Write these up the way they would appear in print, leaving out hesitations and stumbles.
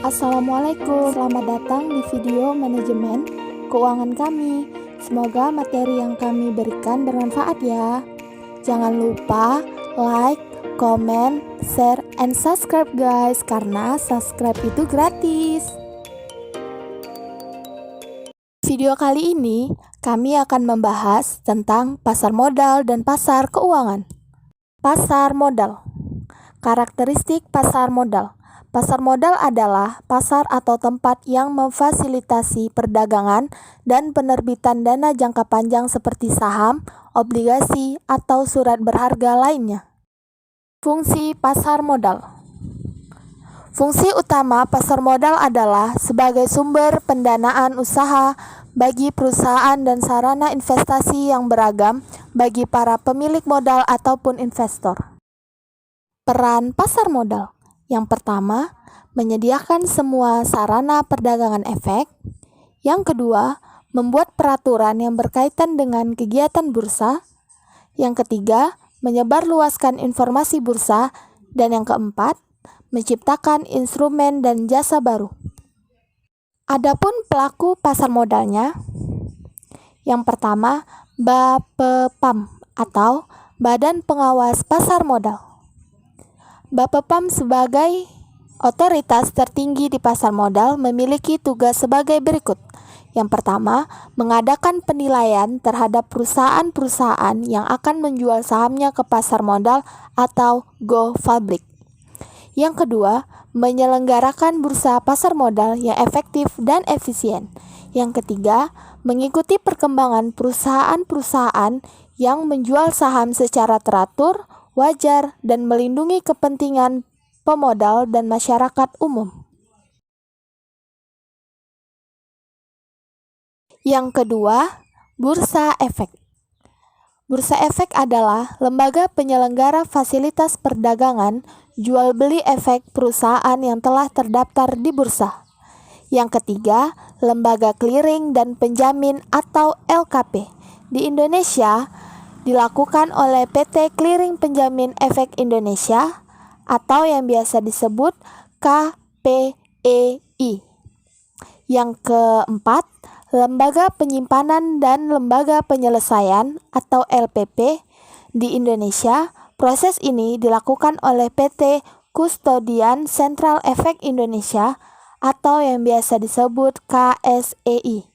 Assalamualaikum, selamat datang di video manajemen keuangan kami. Semoga materi yang kami berikan bermanfaat ya. Jangan lupa like, comment, share, and subscribe guys, karena subscribe itu gratis. Video kali ini kami akan membahas tentang pasar modal dan pasar keuangan. Pasar modal. Karakteristik pasar modal. Pasar modal adalah pasar atau tempat yang memfasilitasi perdagangan dan penerbitan dana jangka panjang seperti saham, obligasi, atau surat berharga lainnya. Fungsi pasar modal. Fungsi utama pasar modal adalah sebagai sumber pendanaan usaha bagi perusahaan dan sarana investasi yang beragam bagi para pemilik modal ataupun investor. Peran pasar modal. Yang pertama, menyediakan semua sarana perdagangan efek. Yang kedua, membuat peraturan yang berkaitan dengan kegiatan bursa. Yang ketiga, menyebarluaskan informasi bursa. Dan yang keempat, menciptakan instrumen dan jasa baru. Adapun pelaku pasar modalnya, yang pertama, BAPEPAM atau Badan Pengawas Pasar Modal. BAPEPAM sebagai otoritas tertinggi di pasar modal memiliki tugas sebagai berikut. Yang pertama, mengadakan penilaian terhadap perusahaan-perusahaan yang akan menjual sahamnya ke pasar modal atau go public. Yang kedua, menyelenggarakan bursa pasar modal yang efektif dan efisien. Yang ketiga, mengikuti perkembangan perusahaan-perusahaan yang menjual saham secara teratur, wajar, dan melindungi kepentingan pemodal dan masyarakat umum. Yang kedua, bursa efek. Bursa efek adalah lembaga penyelenggara fasilitas perdagangan jual beli efek perusahaan yang telah terdaftar di bursa. Yang ketiga, lembaga clearing dan penjamin atau LKP. Di Indonesia, dilakukan oleh PT Clearing Penjamin Efek Indonesia atau yang biasa disebut KPEI. Yang keempat, lembaga penyimpanan dan lembaga penyelesaian atau LPP. Di Indonesia, proses ini dilakukan oleh PT Kustodian Sentral Efek Indonesia atau yang biasa disebut KSEI.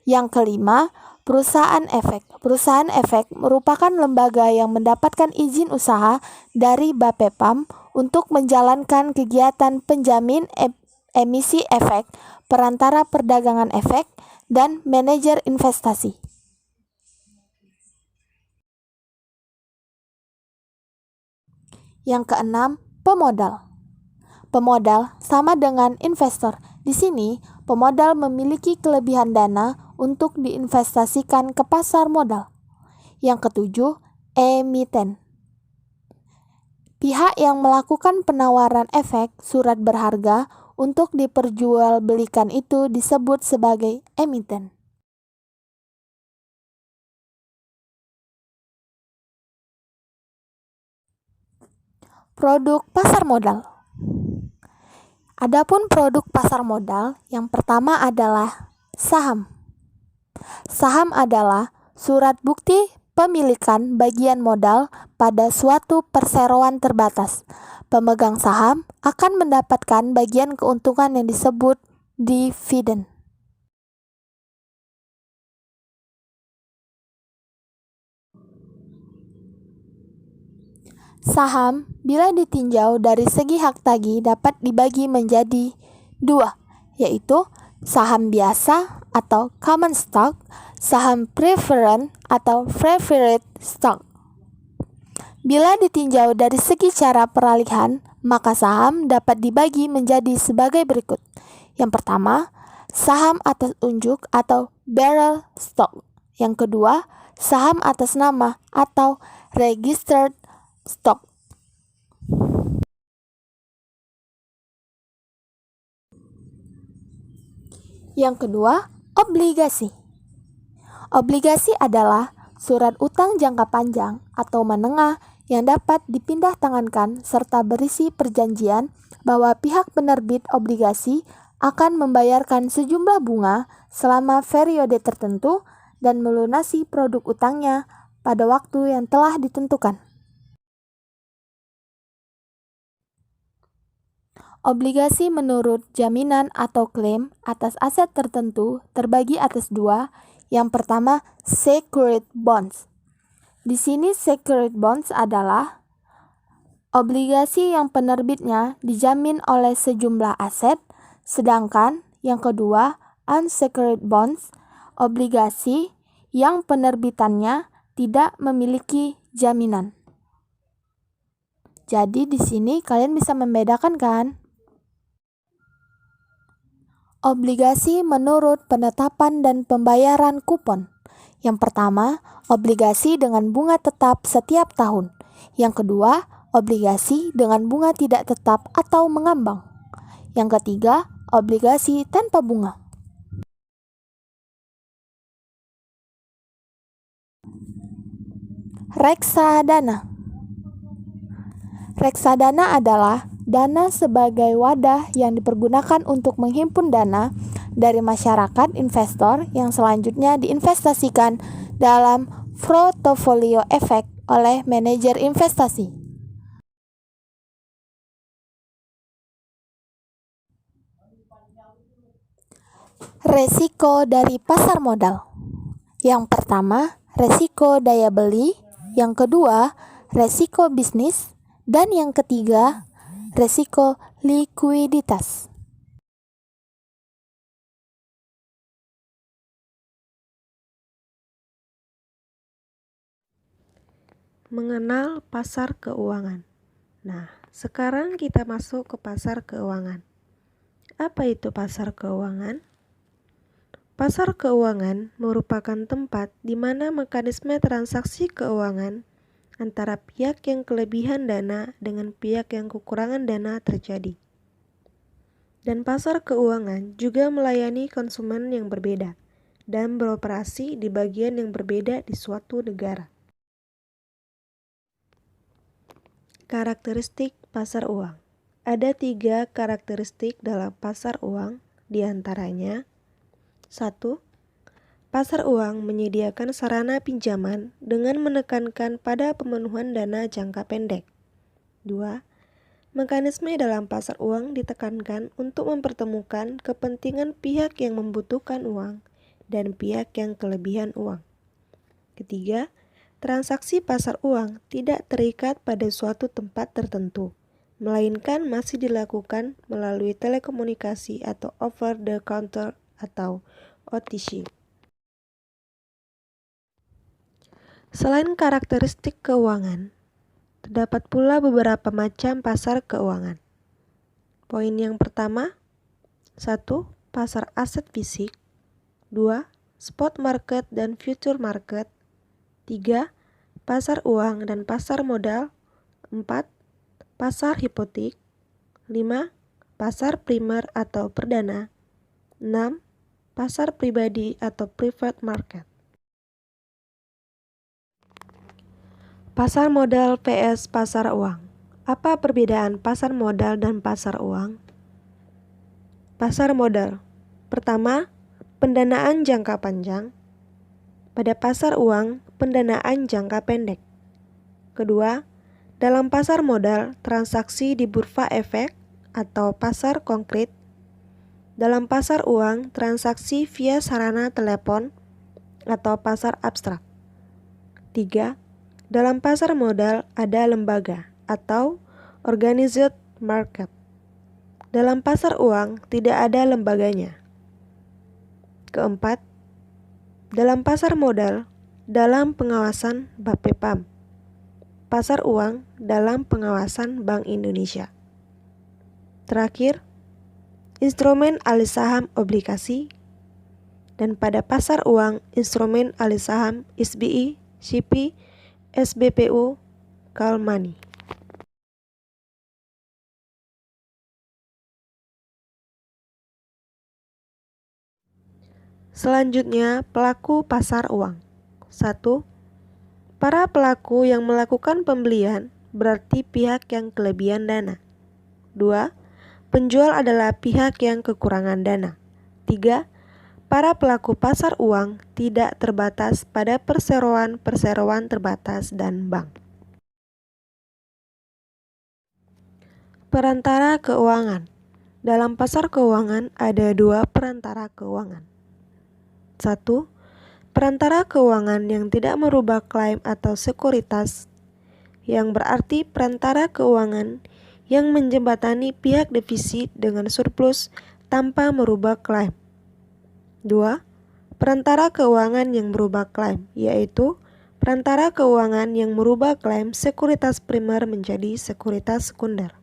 Yang kelima, perusahaan efek. Perusahaan efek merupakan lembaga yang mendapatkan izin usaha dari BAPEPAM untuk menjalankan kegiatan penjamin emisi efek, perantara perdagangan efek, dan manajer investasi. Yang keenam, pemodal. Pemodal sama dengan investor. Di sini, pemodal memiliki kelebihan dana untuk diinvestasikan ke pasar modal. Yang ketujuh, emiten. Pihak yang melakukan penawaran efek surat berharga untuk diperjualbelikan itu disebut sebagai emiten. Produk pasar modal. Adapun produk pasar modal, yang pertama adalah saham. Saham adalah surat bukti pemilikan bagian modal pada suatu perseroan terbatas. Pemegang saham akan mendapatkan bagian keuntungan yang disebut dividen. Saham bila ditinjau dari segi hak tagih dapat dibagi menjadi dua, yaitu saham biasa atau common stock, saham preferred atau preferred stock. Bila ditinjau dari segi cara peralihan, maka saham dapat dibagi menjadi sebagai berikut. Yang pertama, saham atas unjuk atau bearer stock. Yang kedua, saham atas nama atau registered stock. Yang kedua, obligasi. Obligasi adalah surat utang jangka panjang atau menengah yang dapat dipindah tangankan serta berisi perjanjian bahwa pihak penerbit obligasi akan membayarkan sejumlah bunga selama periode tertentu dan melunasi produk utangnya pada waktu yang telah ditentukan. Obligasi menurut jaminan atau klaim atas aset tertentu terbagi atas dua. Yang pertama, secured bonds. Di sini secured bonds adalah obligasi yang penerbitnya dijamin oleh sejumlah aset, sedangkan yang kedua, unsecured bonds, obligasi yang penerbitannya tidak memiliki jaminan. Jadi di sini kalian bisa membedakan kan? Obligasi menurut penetapan dan pembayaran kupon. Yang pertama, obligasi dengan bunga tetap setiap tahun. Yang kedua, obligasi dengan bunga tidak tetap atau mengambang. Yang ketiga, obligasi tanpa bunga. Reksadana. Reksadana adalah dana sebagai wadah yang dipergunakan untuk menghimpun dana dari masyarakat investor yang selanjutnya diinvestasikan dalam portofolio efek oleh manajer investasi. Resiko dari pasar modal. Yang pertama, resiko daya beli. Yang kedua, resiko bisnis. Dan yang ketiga, resiko likuiditas. Mengenal pasar keuangan. Nah, sekarang kita masuk ke pasar keuangan. Apa itu pasar keuangan? Pasar keuangan merupakan tempat di mana mekanisme transaksi keuangan antara pihak yang kelebihan dana dengan pihak yang kekurangan dana terjadi. Dan pasar keuangan juga melayani konsumen yang berbeda dan beroperasi di bagian yang berbeda di suatu negara. Karakteristik pasar uang. Ada 3 karakteristik dalam pasar uang, diantaranya 1. Pasar uang menyediakan sarana pinjaman dengan menekankan pada pemenuhan dana jangka pendek. 2. Mekanisme dalam pasar uang ditekankan untuk mempertemukan kepentingan pihak yang membutuhkan uang dan pihak yang kelebihan uang. Ketiga, transaksi pasar uang tidak terikat pada suatu tempat tertentu, melainkan masih dilakukan melalui telekomunikasi atau over the counter atau OTC. Selain karakteristik keuangan, terdapat pula beberapa macam pasar keuangan. Poin yang pertama, 1. Pasar aset fisik. 2. Spot market dan future market. 3. Pasar uang dan pasar modal. 4. Pasar hipotek. 5. Pasar primer atau perdana. 6. Pasar pribadi atau private market. Pasar modal vs pasar uang. Apa perbedaan pasar modal dan pasar uang? Pasar modal. Pertama, pendanaan jangka panjang. Pada pasar uang, pendanaan jangka pendek. Kedua, dalam pasar modal, transaksi di bursa efek atau pasar konkret. Dalam pasar uang, transaksi via sarana telepon atau pasar abstrak. 3. Dalam pasar modal ada lembaga atau organized market. Dalam pasar uang tidak ada lembaganya. Keempat, dalam pasar modal, dalam pengawasan Bapepam. Pasar uang dalam pengawasan Bank Indonesia. Terakhir, instrumen alih saham obligasi. Dan pada pasar uang, instrumen alih saham SBI, SIPI, SBPU, call money. Selanjutnya, pelaku pasar uang. 1. Para pelaku yang melakukan pembelian berarti pihak yang kelebihan dana. 2. Penjual adalah pihak yang kekurangan dana. 3. Para pelaku pasar uang tidak terbatas pada perseroan terbatas dan bank. Perantara keuangan. Dalam pasar keuangan ada 2 perantara keuangan. 1. Perantara keuangan yang tidak merubah klaim atau sekuritas, yang berarti perantara keuangan yang menjembatani pihak defisit dengan surplus tanpa merubah klaim. 2. Perantara keuangan yang merubah klaim, yaitu perantara keuangan yang merubah klaim sekuritas primer menjadi sekuritas sekunder.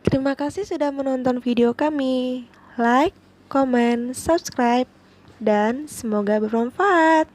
Terima kasih sudah menonton video kami. Like, komen, subscribe, dan semoga bermanfaat.